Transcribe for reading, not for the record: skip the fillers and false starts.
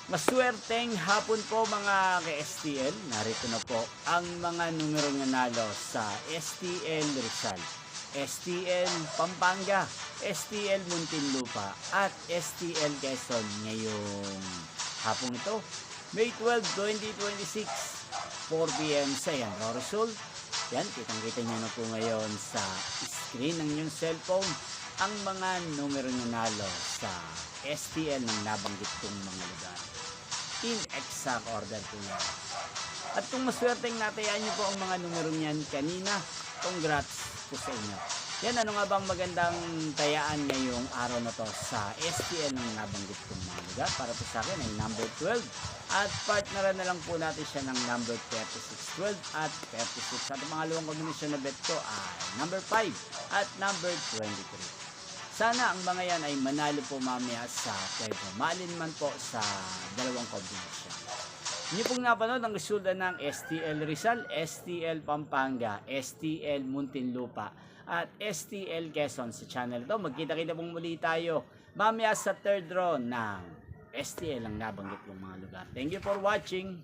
Maswerteng hapon po mga ka-STL. Narito na po ang mga numerong nanalo sa STL Rizal, STL Pampanga, STL Muntinlupa at STL Quezon ngayong hapon ito, May 12, 2026, 4 p.m. sa Yanro Rizal. Yan, kitang-kita nyo na po ngayon sa screen ng inyong cellphone ang mga numerong nanalo sa STL ng nabanggit kong mga lugar in exact order po yan. At kung maswerteng natayaan nyo po ang mga numero niyan kanina, congrats po sa inyo. Yan, ano nga bang magandang tayaan ngayong araw na to sa STL ng nabanggit kong mga lugar? Para po sa akin ay number 12 at partneran na lang po natin siya ng number 36, 12 at 36. At ang pangalawang kombinasyon na bet ko ay number 5 at number 23. Sana ang mga yan ay manalo po mamaya sa premyo. Maalin man po sa dalawang kombinasyon. Inyo pong napanood ang resulta ng STL Rizal, STL Pampanga, STL Muntinlupa at STL Quezon sa channel to. Magkita-kita pong muli tayo mamaya sa third draw ng STL ang nabanggit kong mga lugar. Thank you for watching.